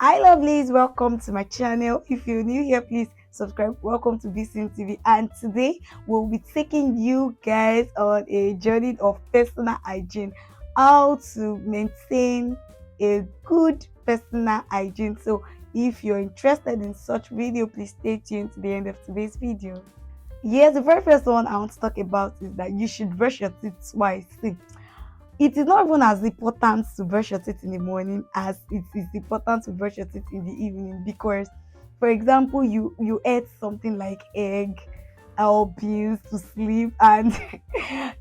Hi lovelies, welcome to my channel. If you're new here, please subscribe. Welcome to BCN TV. And today we'll be taking you guys on a journey of personal hygiene, how to maintain a good personal hygiene. So if you're interested in such video, please stay tuned to the end of today's video. Yes, the very first one I want to talk about is that you should brush your teeth twice. See, it is not even as important to brush your teeth in the morning as it is important to brush your teeth in the evening, because for example you ate something like egg or beans to sleep and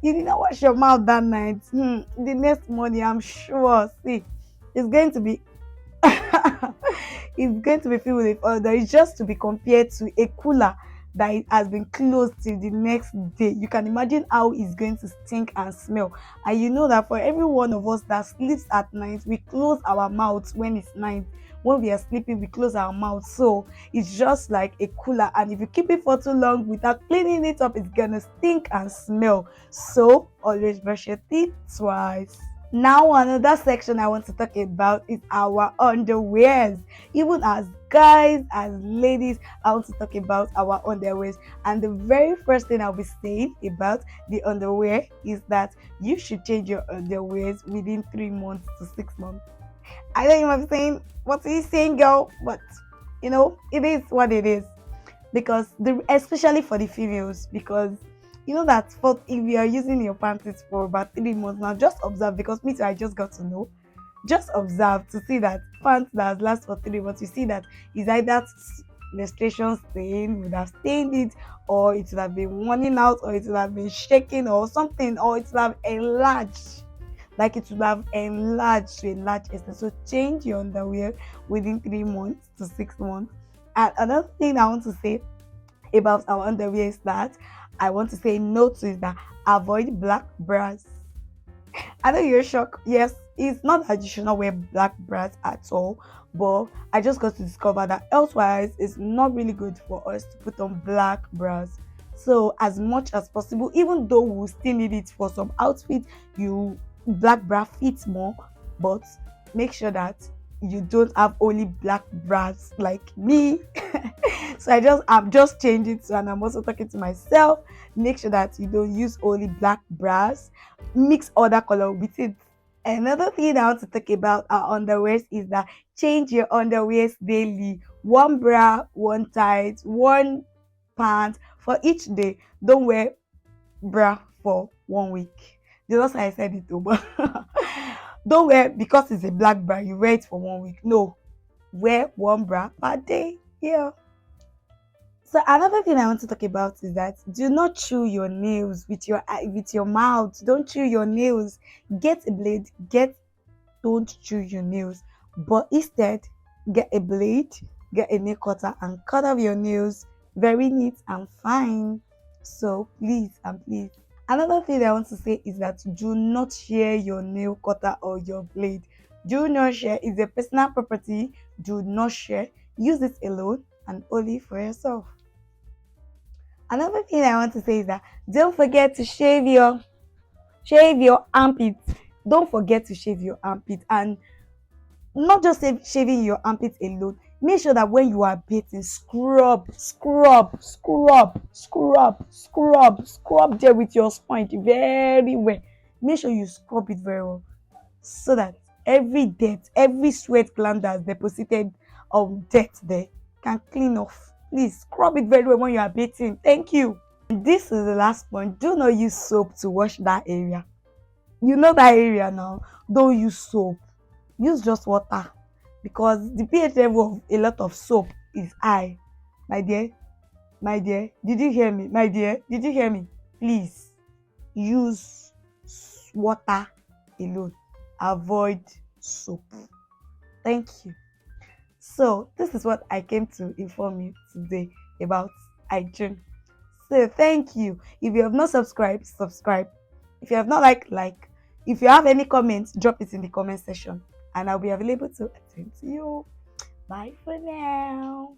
you did not wash your mouth that night. The next morning I'm sure, see, it's going to be it's going to be filled with odor. It's just to be compared to a cooler that it has been closed till the next day. You can imagine how it's going to stink and smell. And you know that for every one of us that sleeps at night, we close our mouths when it's night. When we are sleeping, we close our mouth. So it's just like a cooler. And if you keep it for too long without cleaning it up, it's gonna stink and smell. So always brush your teeth twice. Now, another section I want to talk about is our underwears. Even as guys, as ladies, I want to talk about our underwears. And the very first thing I'll be saying about the underwear is that you should change your underwears within 3 months to 6 months. I know you might be saying, "What are you saying, girl?" But it is what it is, because especially for the females, because you know that for if you are using your panties for about 3 months now, just observe, because me too, I just got to know. Just observe to see that pants that last for 3 months, you see that is either menstruation stain would have stained it, or it would have been running out, or it would have been shaking or something, or it would have enlarged, like it would have enlarged to a large extent. So change your underwear within 3 months to 6 months. And another thing I want to say about our underwear is that I want to say no to is that avoid black bras. I know you're shocked. Yes, it's not that you should not wear black bras at all, but I just got to discover that elsewise it's not really good for us to put on black bras. So as much as possible, even though we still need it for some outfits, you black bra fits more, but make sure that you don't have only black bras like me. So I'm just changing to, and I'm also talking to myself. Make sure that you don't use only black bras, mix other color with it. Another thing I want to talk about our underwears is that change your underwears daily. One bra, one tight, one pant for each day. Don't wear bra for 1 week. Just like I said it over. Don't wear, because it's a black bra, you wear it for 1 week. No, wear one bra per day. Yeah. So another thing I want to talk about is that do not chew your nails with your mouth. Don't chew your nails. Get a blade. Don't chew your nails, but instead get a blade, get a nail cutter, and cut off your nails very neat and fine. So please and please. Another thing I want to say is that do not share your nail cutter or your blade. Do not share. It's a personal property. Do not share. Use it alone and only for yourself. Another thing I want to say is that don't forget to shave your armpits. Don't forget to shave your armpit, and not just shaving your armpit alone. Make sure that when you are bathing, scrub there with your sponge very well. Make sure you scrub it very well, so that every dirt, every sweat gland that's deposited of dirt there can clean off. Please scrub it very well when you are bathing. Thank you. And this is the last point. Do not use soap to wash that area. You know that area now. Don't use soap. Use just water, because the pH level of a lot of soap is high. My dear, did you hear me? My dear, did you hear me? Please use water alone. Avoid soap. Thank you. So this is what I came to inform you today about hygiene. So thank you. If you have not subscribed, subscribe. If you have not like. If you have any comments, drop it in the comment section and I'll be available to attend to you. Bye for now.